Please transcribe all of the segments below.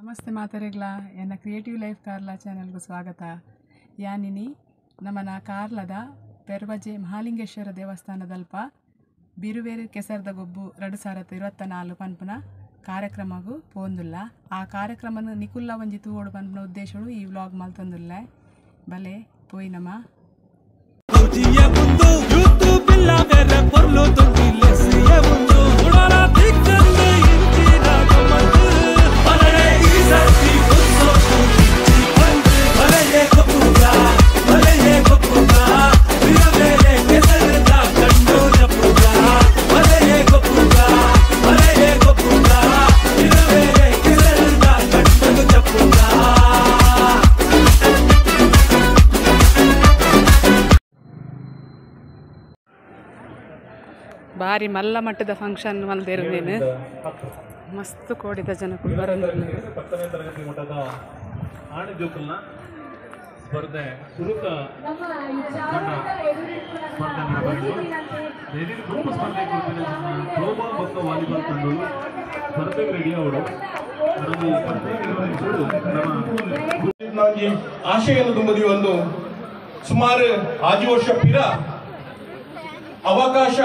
ನಮಸ್ತೆ ಮಾತರೆಗ್ಲ ಎನ್ನ creative life Karla ಚಾನೆಲ್ಗೂ ಸ್ವಾಗತ. ಯಾನಿನಿ ನಮ್ಮನ ಕಾರ್ಲದ ಪೆರ್ವಜೆ ಮಹಾಲಿಂಗೇಶ್ವರ ದೇವಸ್ಥಾನದಲ್ಪ ಬಿರುವೇರು ಕೆಸರದ ಗೊಬ್ಬು 2024 ಪನ್ಪುನ ಕಾರ್ಯಕ್ರಮಗೂ ಪೋಂದುಲ್ಲ. ಆ ಕಾರ್ಯಕ್ರಮನ ನಿಕುಲ್ಲ ಒಂಜಿ ತೂವೋಡು ಪನ್ಪುನ ಉದ್ದೇಶಗಳು ಈ ವ್ಲಾಗ್ ಮಲ್ತೊಂದುಲ್ಲ. ಬಲೆ ಪೋಯಿ ನಮ ಭಾರಿ ಮಲ್ಲ ಮಟ್ಟದ ಫಂಕ್ಷನ್ ಮಲ್ದಿರುತ್ತೇನೆ. ಮಸ್ತ್ ಕೋಡಿದ ಜನಗಳು ಬರೋದು. 10ನೇ ತರಗತಿ ಮಟ್ಟದ ಆಣೆ ಜೋಕಲ್ನ ಸ್ಪರ್ಧೆ ಸುರುಕ ಗುಂಪು ಸ್ಪರ್ಧೆ ಥ್ರೋಬಾಲ್ ಮತ್ತು ವಾಲಿಬಾಲ್ ತಂಡಗಳು ಸ್ಪರ್ಧೆಗೆ ರೆಡಿ ಅವರು ಆಶಯನ ತುಂಬದಿ ಒಂದು ಸುಮಾರು 5 ವರ್ಷ ಪಿರ ಅವಕಾಶ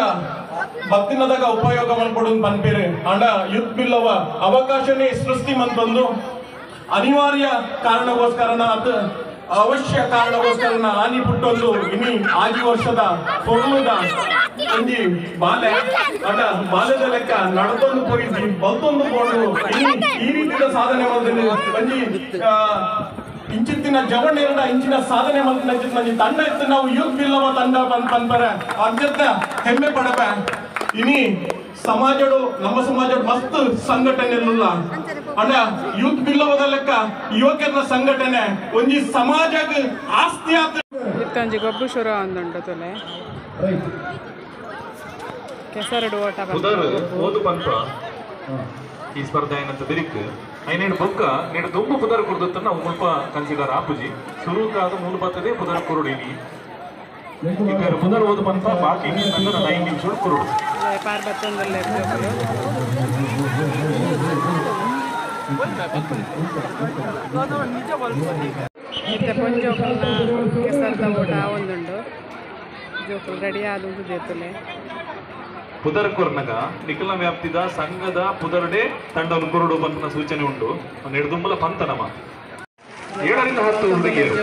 ಭಕ್ತಿನದಾಗ ಉಪಯೋಗ ಮಾಡ್ಕೊಡು ಪನ್ಪೇರೆ ಅಂಡ ಯುತ್ ಬಿಲ್ಲವ ಅವಕಾಶನೇ ಸೃಷ್ಟಿ ಮಂತಂದು ಅನಿವಾರ್ಯ ಕಾರಣಗೋಸ್ಕರನ ಅದು ಅವಶ್ಯ ಕಾರಣಗೋಸ್ಕರನ ಹಾನಿ ಪುಟ್ಟೊಂದು ಇನಿ 5 ವರ್ಷದ ಪೊರ್ಲುದ ಒಂಜಿ ಬಾಲೆ ಅದ ಬಾಲ್ಯದ ಲೆಕ್ಕ ನಡೆದೊಂದು ಹೋಗಿದ್ವಿ ಬಲ್ತೊಂದು ಕೊಂಡು ಇನಿ ಈ ರೀತಿಯ ಸಾಧನೆ ಮಾಡಿದ್ರೆ ಒಂಜಿ ಇಂಚಿತ್ತಿನ ಜವಣ್ಣೆರಡ ಇಂಚಿನ ಸಾಧನೆ ಮಾಡ್ತಿನ ತಂಡ ಇತ್ತು. ನಾವು ಯೂತ್ ಬಿಲ್ಲವ ತಂಡ ಪನ್ಪರ ಅತ್ಯಂತ ಹೆಮ್ಮೆ ಪಡಬ. ಇನಿ ಸಮಾಜಡು ನಮ್ಮ ಸಮಾಜಡು ಮಸ್ತ್ ಸಂಘಟನೆಲ್ಲ ಅಣ್ಣ ಯೂತ್ ಬಿಲ್ಲವದ ಲೆಕ್ಕ ಯುವಕರ ಸಂಘಟನೆ ಒಂಜಿ ಸಮಾಜಗ ಆಸ್ತಿ ಆತ ಇತ್ತೊಂಜಿ ಗೊಬ್ಬು ಶುರು ಒಂದುಂಟು ತೊಲೆ ಕೆಸರಡು ಓಟ ಓದು ಪಂಪ ಈ ಸ್ಪರ್ಧೆ ಏನಂತ ಬಿರಿಕ್ ಐನೇನು ಬೊಕ್ಕ ನೀನು ದುಂಬು ಪುದರ್ ಕೊಡ್ದತ್ತ ನಾವು ಮುಲ್ಪ ಕನ್ಸಿಡರ್ ಆಪುಜಿ ಶುರುಕಾದ ಮೂಲ ಬರ್ತದೆ ಪುದರ್ ಕೊರುಡಿನಿ ಈಗ ಪುದರ್ ಓದು ಪಂಪ ಬಾಕಿ ನೀನು 9 ನಿಮಿಷ ಕೊರುಡು ಪಾರ್ ಬತ್ತೊಂದಲ್ಲೇ ಮತ್ತೆ ಪೊಂಜೋಕಲ್ನ ಕೆಸರದ ಓಟ ಒಂದುಂಡು ಜೋಕಲ್ ರೆಡಿ ಆದುಂಟು ಜೇತಲೆ ಪುದರ್ ಕೊರ್ನಗ ನಿಖಿಲ ವ್ಯಾಪ್ತಿದ ಸಂಘದ ಪುದರ್ಡೆ ತಂಡವನ್ನು ಕೊರಡು ಪಂಪನ ಸೂಚನೆ ಉಂಟು. ನೆಡುದುಂಬಲ ಪಂತ ನಮ 7 ರಿಂದ 10 ಹುಡುಗಿಯರು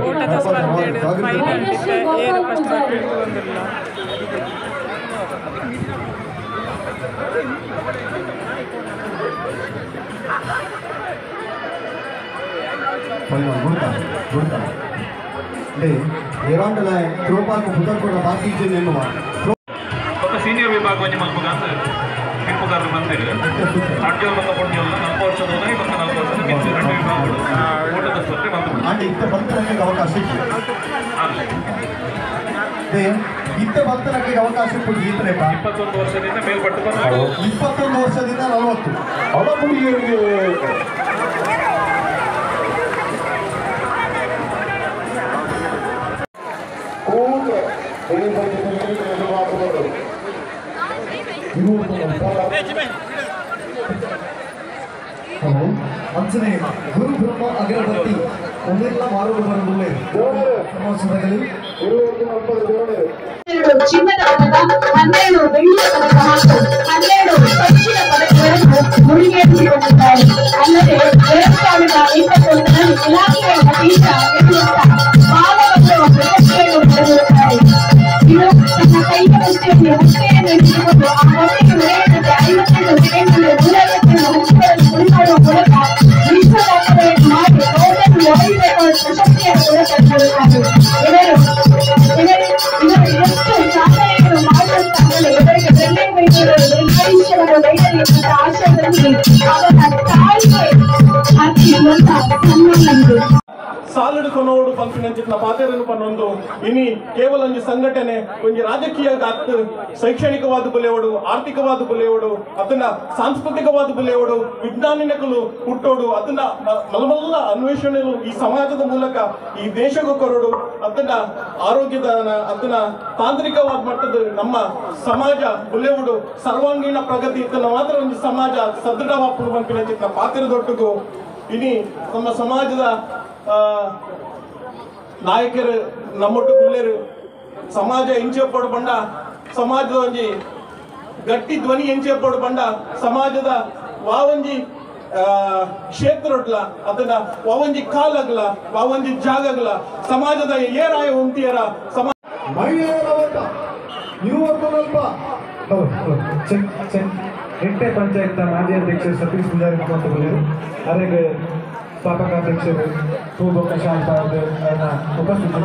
ಓಟದ ಸ್ಪರ್ಧೆ ಫೈನಲ್ ಏನು ಫಸ್ಟ್ ಬಂದಿಲ್ಲ. ఒక సీనియర్ విభాగం వచ్చి మనకు హింపుగారు మంత్రి అడ్జోల్ ఒక పొండియోల్ 40 ವರ್ಷದವರೆಗೆ ಮತ್ತು 40 ವರ್ಷದ ಮಿಂಚು 2 ವಿಭಾಗಗಳು ಓಟದ ಸ್ಪರ್ಧೆ ಬಂತು. అంటే ఇంత భక్తులకి అవకాశం ಇಂಥ ಭಕ್ತರಿಗೆ ಅವಕಾಶ ಕೊಡಿ. ಈ ತರ 21 ವರ್ಷದಿಂದ ಮೇಲ್ಪಟ್ಟು ಬಂದು 21 ವರ್ಷದಿಂದ 40 ಅವಳಿಗೆ ಅಂಚನೆ ಗುರು ಬ್ರಹ್ಮ ಅಗರಬತ್ತಿ ಒಂದೆಲ್ಲ ಮಾರುವುದು ಬರುವುದಿಲ್ಲ. ಸಮಾಜದಲ್ಲಿ ಚಿನ್ನದ ಪದಕ 12 ಬೆಳ್ಳಿಯ ಪದಕ ಹಾಗೂ 12 ಪಂಚಿನ ಪದಕಗಳನ್ನು ಮುಡಿಗೇರಿಸಿಕೊಂಡಿದ್ದಾರೆ. ಅಲ್ಲದೆ 2021ರಲ್ಲಿ ಇಲಾಖೆಯ ವತಿಯಿಂದ ಬಾಲವರ್ಗದ ಪ್ರಶಸ್ತಿಯನ್ನು ಪಡೆದಿರುತ್ತಾರೆ. ಇದು ತನ್ನ ಕೈಯ ಮುಷ್ಟಿಯಲ್ಲಿ ಹೊಟ್ಟೆಯನ್ನು ಇಟ್ಟುಕೊಂಡು ಆ ಹೊಟ್ಟೆಗೆ ಮೆರೆಯುತ್ತದೆ 52 ಸೆಕೆಂಡ್ನಲ್ಲಿ 150 ಹುಟ್ಟುಗಳನ್ನು ಕುಡಿಮಾಡುವ ಮೂಲಕ ವಿಶ್ವ ದಾಖಲೆಯನ್ನು ಮಾಡಿ ಗೌರವ ಒದಗಿಸುವ ಪ್ರಶಸ್ತಿಯನ್ನು ಪುರಸ್ಕರಿಸಿರುತ್ತಾರೆ. ಎಷ್ಟು ಸಾಧನೆಯನ್ನು ಮಾಡುವಂತಾಗಲೇ ಇವರಿಗೆ ಬೆಳ್ಳಿ ವೈದ್ಯರು ದೀರ್ಘಾಯುಷ್ಯವನ್ನು ನೀಡಲಿ ಎಂಬ ಆಶಯದಲ್ಲಿ ಅವರ ತಾಯಿಗೆ ಹಾಕಿರುವಂತಹ ಸನ್ಮಾನವಿದೆ. ಸಾಲಿಡ್ಕೊನೋಡು ಪಂಪಿನ ಪಾತೆರನ್ನು ಪನ್ನೊಂದು ಇನಿ ಕೇವಲ ಒಂದು ಸಂಘಟನೆ ಒಂದು ರಾಜಕೀಯ ಅತ್ತು ಶೈಕ್ಷಣಿಕವಾದ ಬುಲೆಯೋಡು ಆರ್ಥಿಕವಾದ ಬುಲೆಯೋಡು ಅದನ್ನ ಸಾಂಸ್ಕೃತಿಕವಾದ ಬುಲೆಯೋಡು ವಿಜ್ಞಾನಿನಗಳು ಹುಟ್ಟೋಡು ಅದನ್ನ ಮಲಮಲ್ಲ ಅನ್ವೇಷಣೆಗಳು ಈ ಸಮಾಜದ ಮೂಲಕ ಈ ದೇಶಕ್ಕೂ ಕೊರಡು ಅದನ್ನ ಆರೋಗ್ಯದ ಅದನ್ನ ತಾಂತ್ರಿಕವಾದ ಮಟ್ಟದ ನಮ್ಮ ಸಮಾಜ ಬುಲೆಯೋಡು ಸರ್ವಾಂಗೀಣ ಪ್ರಗತಿ ಇದನ್ನ ಮಾತ್ರ ಒಂದು ಸಮಾಜ ಸದೃಢವಾಪುಡು ಪಂಪಿನ ಪಾತ್ರದೊಟ್ಟಿಗೂ ಇನಿ ನಮ್ಮ ಸಮಾಜದ ನಾಯಕರು ನಮ್ಮೊಟ್ಟು ಗುಲ್ಲೇರು ಸಮಾಜ ಎಂಚೆಪ್ಪಡು ಬಂಡ ಸಮಾಜದ ಒಂಜಿ ಗಟ್ಟಿ ಧ್ವನಿ ಎಂಚೆಪ್ಪಡು ಬಂಡ ಸಮಾಜದ ವಾವಂಜಿ ಕ್ಷೇತ್ರೊಟ್ಲ ಅದನ್ನ ವಾವಂಜಿ ಕಾಲಾಗ್ಲ ವಾವಂಜಿ ಜಾಗಗ್ಲ ಸಮಾಜದ ಏರಾಯ ಹೊಂತಿಯರ ಸಮಾಜ ಮಹಿಳೆಯರ ಓಟ ಯುವಕ ಸ್ವಲ್ಪ ಎಂಟೆ ಪಂಚಾಯತ್ ಮಾಜಿ ಅಧ್ಯಕ್ಷರು ಸತೀಶ್ ಪೂಜಾರಿ ಮುಖ್ಯಮಂತ್ರಿಗಳು ಅದಕ್ಕೆ ಸ್ಥಾಪಕಾಧ್ಯಕ್ಷರು ಪೂರ್ವ ಪ್ರಶಾಂತ್ ಉಪಸ್ಥಿತಿ